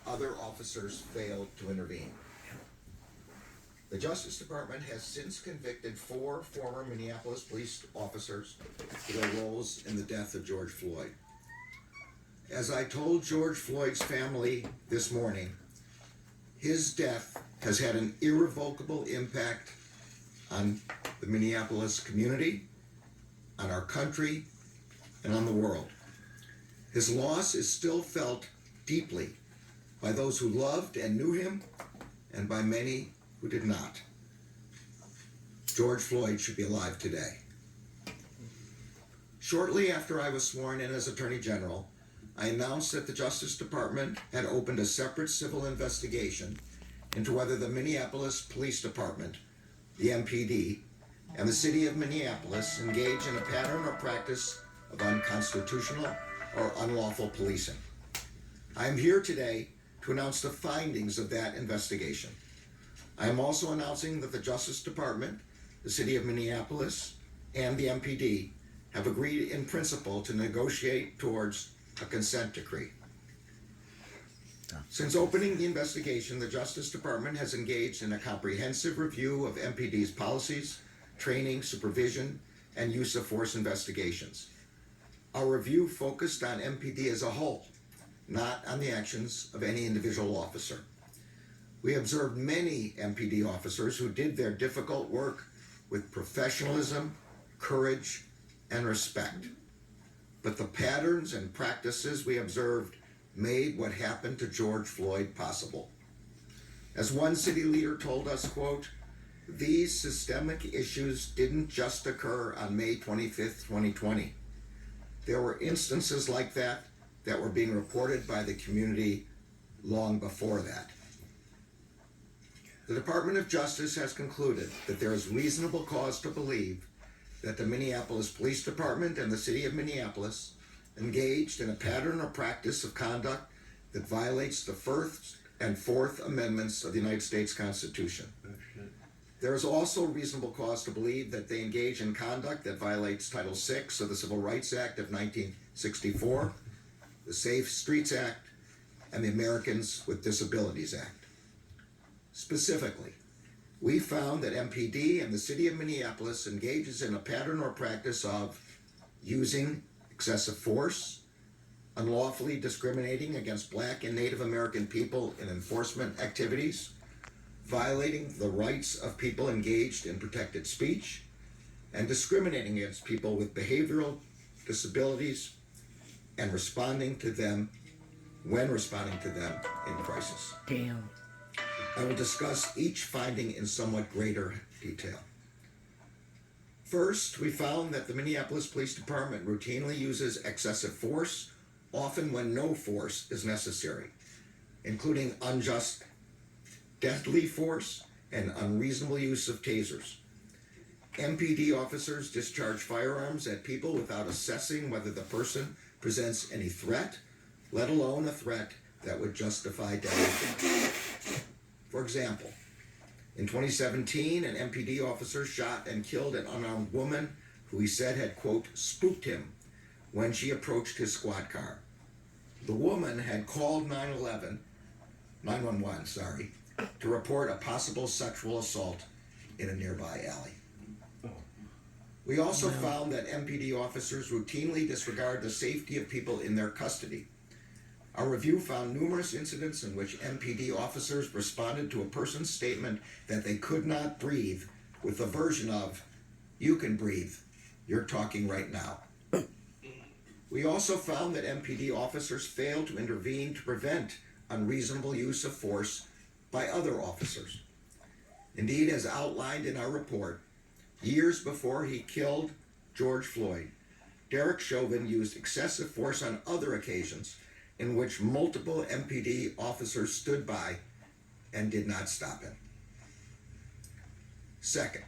other officers failed to intervene. The Justice Department has since convicted 4 former Minneapolis police officers for their roles in the death of George Floyd. As I told George Floyd's family this morning, his death has had an irrevocable impact on the Minneapolis community, on our country, and on the world. His loss is still felt deeply by those who loved and knew him, and by many who did not. George Floyd should be alive today. Shortly after I was sworn in as Attorney General, I announced that the Justice Department had opened a separate civil investigation into whether the Minneapolis Police Department, the MPD, and the City of Minneapolis engage in a pattern or practice of unconstitutional or unlawful policing. I am here today to announce the findings of that investigation. I am also announcing that the Justice Department, the City of Minneapolis, and the MPD have agreed in principle to negotiate towards a consent decree. Since opening the investigation, the Justice Department has engaged in a comprehensive review of MPD's policies, training, supervision, and use of force investigations. Our review focused on MPD as a whole, not on the actions of any individual officer. We observed many MPD officers who did their difficult work with professionalism, courage, and respect. But the patterns and practices we observed made what happened to George Floyd possible. As one city leader told us, quote, "These systemic issues didn't just occur on May 25th, 2020. There were instances like that that were being reported by the community long before that." The Department of Justice has concluded that there is reasonable cause to believe that the Minneapolis Police Department and the City of Minneapolis engaged in a pattern or practice of conduct that violates the First and Fourth Amendments of the United States Constitution. There is also reasonable cause to believe that they engage in conduct that violates Title VI of the Civil Rights Act of 1964, the Safe Streets Act, and the Americans with Disabilities Act. Specifically, we found that MPD and the City of Minneapolis engages in a pattern or practice of using excessive force, unlawfully discriminating against Black and Native American people in enforcement activities, violating the rights of people engaged in protected speech, and discriminating against people with behavioral disabilities and responding to them in crisis. Damn. I will discuss each finding in somewhat greater detail. First, we found that the Minneapolis Police Department routinely uses excessive force, often when no force is necessary, including unjust, deadly force and unreasonable use of tasers. MPD officers discharge firearms at people without assessing whether the person presents any threat, let alone a threat that would justify deadly force. For example, in 2017, an MPD officer shot and killed an unarmed woman who he said had, quote, spooked him when she approached his squad car. The woman had called 911 to report a possible sexual assault in a nearby alley. We also found that MPD officers routinely disregard the safety of people in their custody. Our review found numerous incidents in which MPD officers responded to a person's statement that they could not breathe with the version of, "You can breathe, you're talking right now." We also found that MPD officers failed to intervene to prevent unreasonable use of force by other officers. Indeed, as outlined in our report, years before he killed George Floyd, Derek Chauvin used excessive force on other occasions in which multiple MPD officers stood by and did not stop him. Second,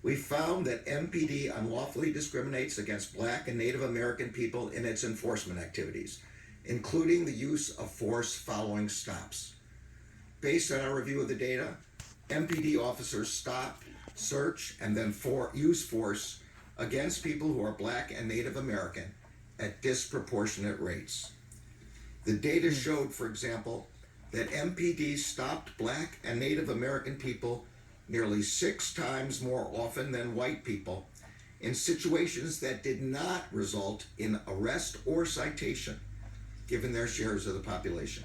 we found that MPD unlawfully discriminates against Black and Native American people in its enforcement activities, including the use of force following stops. Based on our review of the data, MPD officers stop, search, and then use force against people who are Black and Native American at disproportionate rates. The data showed, for example, that MPD stopped Black and Native American people nearly 6 times more often than white people in situations that did not result in arrest or citation, given their shares of the population.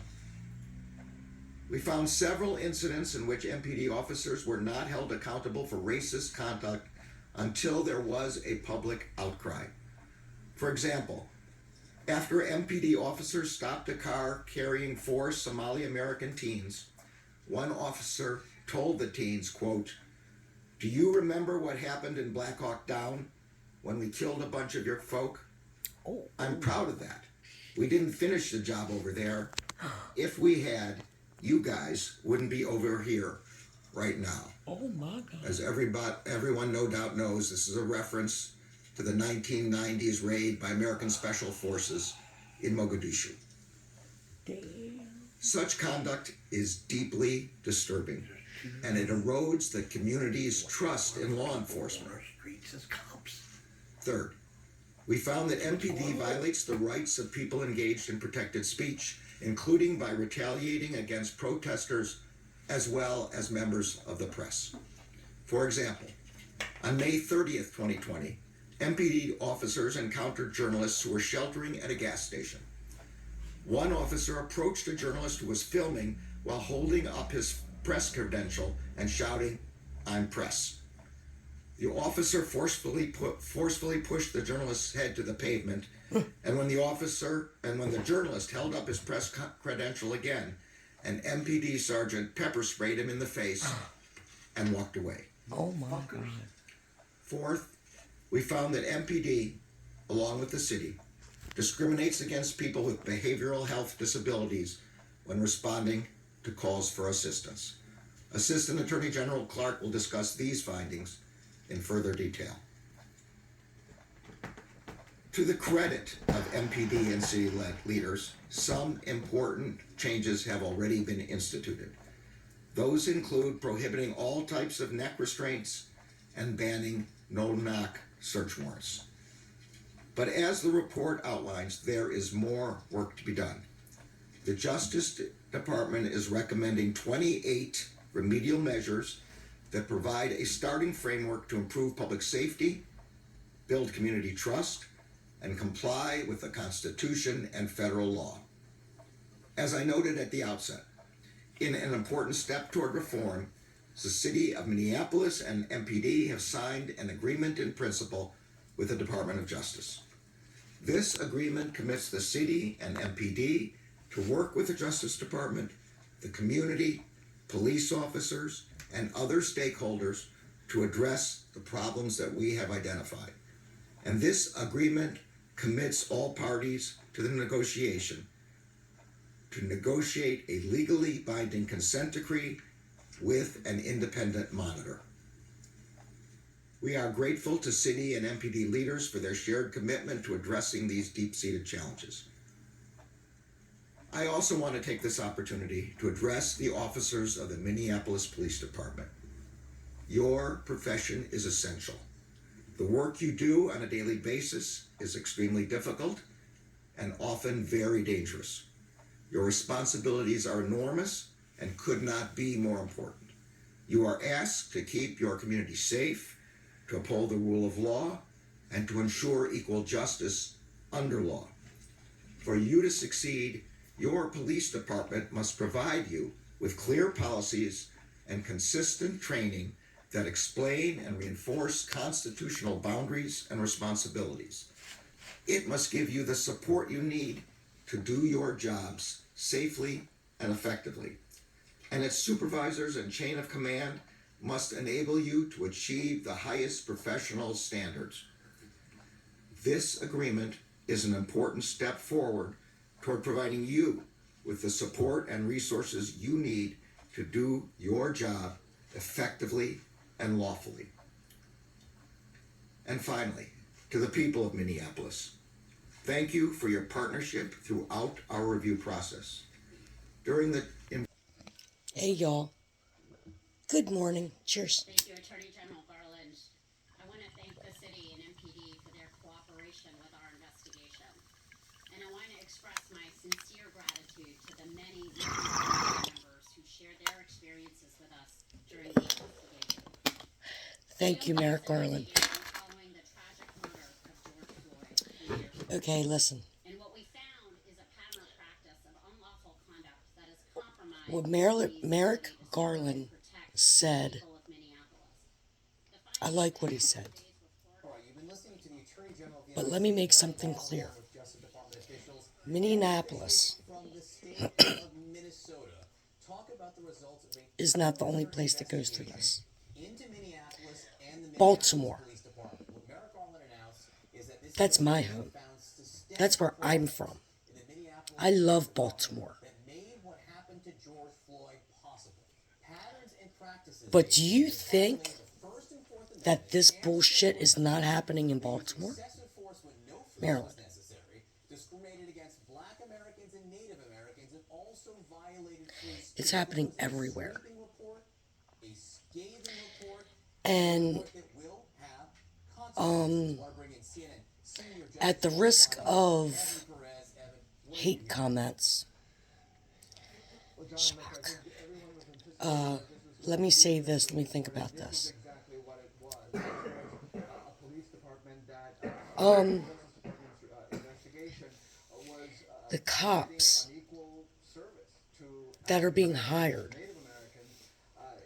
We found several incidents in which MPD officers were not held accountable for racist conduct until there was a public outcry. For example, after MPD officers stopped a car carrying 4 Somali American teens, one officer told the teens, quote, "Do you remember what happened in Black Hawk Down when we killed a bunch of your folk? I'm proud of that. We didn't finish the job over there. If we had, you guys wouldn't be over here right now." Oh my God. As everyone no doubt knows, this is a reference to the 1990s raid by American Special Forces in Mogadishu. Damn. Such conduct is deeply disturbing, and it erodes the community's trust in law enforcement. Third, we found that MPD violates the rights of people engaged in protected speech, including by retaliating against protesters as well as members of the press. For example, on May 30th, 2020, MPD officers encountered journalists who were sheltering at a gas station. One officer approached a journalist who was filming while holding up his press credential and shouting, "I'm press." The officer forcefully pushed the journalist's head to the pavement, and when the journalist held up his press credential again, an MPD sergeant pepper sprayed him in the face and walked away. Oh my God. Fourth, we found that MPD, along with the city, discriminates against people with behavioral health disabilities when responding to calls for assistance. Assistant Attorney General Clark will discuss these findings in further detail. To the credit of MPD and city leaders, some important changes have already been instituted. Those include prohibiting all types of neck restraints and banning no-knock search warrants. But as the report outlines, there is more work to be done. The Justice Department is recommending 28 remedial measures that provide a starting framework to improve public safety, build community trust, and comply with the Constitution and federal law. As I noted at the outset, in an important step toward reform, the City of Minneapolis and MPD have signed an agreement in principle with the Department of Justice. This agreement commits the city and MPD to work with the Justice Department, the community, police officers, and other stakeholders to address the problems that we have identified. And this agreement commits all parties to the negotiation to negotiate a legally binding consent decree with an independent monitor. We are grateful to city and MPD leaders for their shared commitment to addressing these deep-seated challenges. I also want to take this opportunity to address the officers of the Minneapolis Police Department. Your profession is essential. The work you do on a daily basis is extremely difficult and often very dangerous. Your responsibilities are enormous and could not be more important. You are asked to keep your community safe, to uphold the rule of law, and to ensure equal justice under law. For you to succeed, your police department must provide you with clear policies and consistent training that explain and reinforce constitutional boundaries and responsibilities. It must give you the support you need to do your jobs safely and effectively. And its supervisors and chain of command must enable you to achieve the highest professional standards. This agreement is an important step forward toward providing you with the support and resources you need to do your job effectively and lawfully. And finally, to the people of Minneapolis, thank you for your partnership throughout our review process. Hey, y'all. Good morning. Cheers. Thank you, Attorney General Garland. I want to thank the city and MPD for their cooperation with our investigation. And I want to express my sincere gratitude to the many Thank you, Merrick Garland. Following the tragic murder of George Floyd 3 years ago. Okay, listen. And what we found is a pattern or practice of unlawful conduct that has compromised What the Merrick ability to Garland protect said, the people of Minneapolis. I like what he said. All right, you've been listening to the Attorney General of the But United let me States make something clear. with Justice Department officials Minneapolis from the state of Minnesota talk about the results of a is not the only place that goes through this. into Minneapolis and the Baltimore. Police Department. What Merrick Garland announced is that this That's my home. That's where I'm from. I love Baltimore. that made what happened to George Floyd possible. Patterns and practices. But do you think that this bullshit is not happening in Baltimore? Excessive force when no force Maryland. was necessary, discriminated against Black Americans and Native Americans, and also violated free speech. It's happening It was a everywhere. sweeping report, a scathing report, And that will have consequences. Want to bring in CNN senior at the justice risk of Evan Perez. Evan, what do you hate hear? comments, Well, John, Schmuck. look, I think everyone was anticipating let me say this, let me think about this. exactly what it was. It was a police department that Um, Justice Department's investigation was the cops unequal service to that are being hired, Native Americans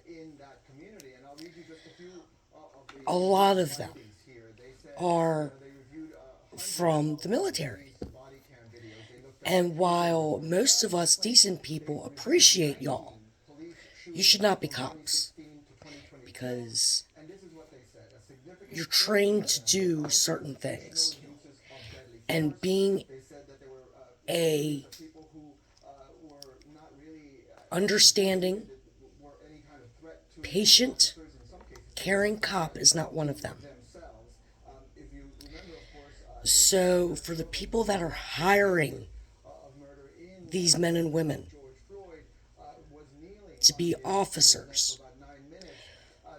in that community. And I'll read you just a few of the a lot of them findings here. They said are they reviewed from the military. body cam videos. They looked at And while most of us decent people appreciate y'all, you should not be cops 2016 to 2020. because And this is what they said. A significant you're trained to do certain things. uses of deadly And being They said that there were a people who were not really understanding, were any kind of threat to patient, officers in some cases caring cop is not one of them. themselves. If you remember, of course, So for the people that are hiring of murder in these men and women George Floyd was kneeling to be officers, for about 9 minutes.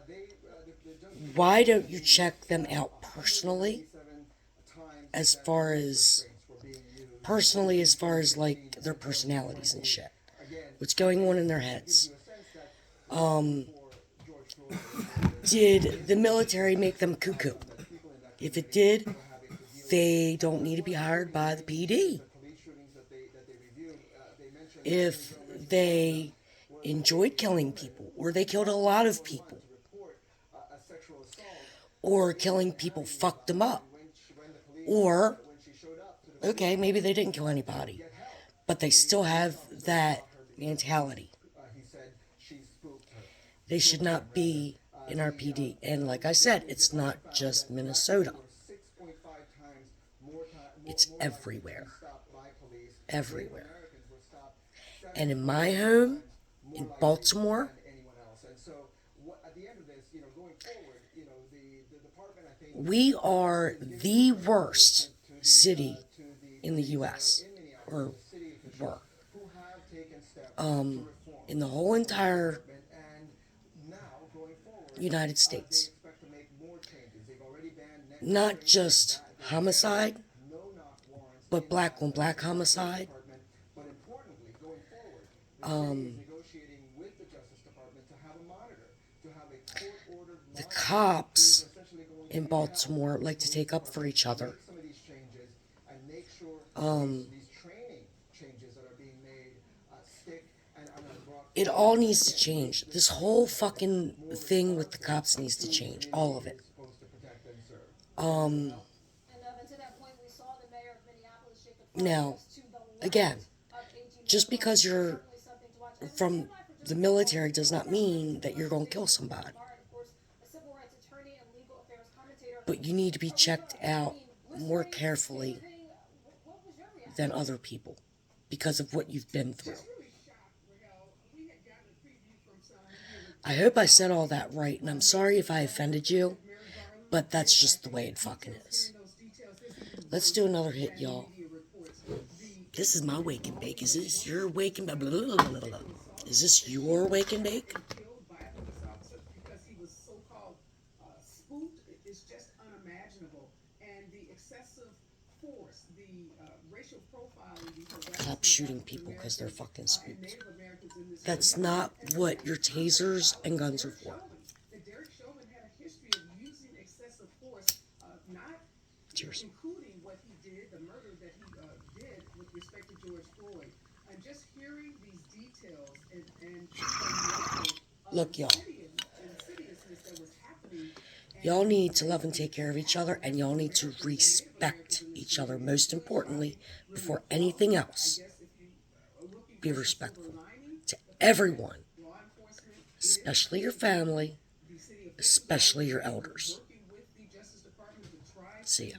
The judge why don't you check them out personally 7 times as far as were being used. personally as far as like their personalities and shit, what's going on in their heads? George Floyd Did the military make them cuckoo? If it did, they don't need to be hired by the PD. police shootings that they reviewed, they mentioned If they enjoyed killing people, or they killed a lot of people, report a sexual assault or killing people fucked them up, when the police or when she showed up to the okay, maybe they didn't kill anybody, but they still have that mentality. he said she spooked her. They should not be in our PD. And like I said, it's not just Minnesota. 6.5 times more It's everywhere. stopped by police. Everywhere. Americans were stopped And in my home, in Baltimore, than anyone else. And so at the end of this, going forward, the department, I think, we are the worst city in the U.S. or were. who have taken steps to reform In the whole entire and now going forward, United States. expect to make more changes. They've already banned net Not just homicide, no knock warrants but black on black homicide. department. But importantly, going forward, the city is negotiating with the Justice Department to have a monitor, to have a court-ordered The monitor cops essentially going in Baltimore like to take up for each other. some of these changes and make sure these training changes that are being made stick and are brought It all needs to change. This whole fucking thing with the cops needs to change. All of it. supposed to protect and serve. And to that point, we saw the mayor of Minneapolis shake a Now, to the left again, of AG just because you're certainly something to watch. And from Mr. Black, the military does not mean that you're going to kill somebody. Of course, a civil rights attorney and legal affairs commentator. But you need to be checked out more carefully What was your reaction? than other people because of what you've been through. I hope I said all that right, and I'm sorry if I offended you, but that's just the way it fucking is. Let's do another hit, y'all. This is my wake and bake. Is this your wake and bake? Is this your wake and bake? Killed by a police officer because he was so-called spooked is just unimaginable. And the excessive force, the racial profiling, the harassment Cops shooting of people African because they're Americans, fucking and spooked. Native Americans in this That's country. not And what your tasers and guns are for. That Derek Chauvin had a history of Cheers. including what he did, the murder that he did with respect to George Floyd. And just hearing these details and Look, y'all. insidiousness that was happening. Y'all need to love and take care of each other, and y'all need to respect each other. Most importantly, before anything else, be respectful to everyone, especially your family, especially your elders. See ya.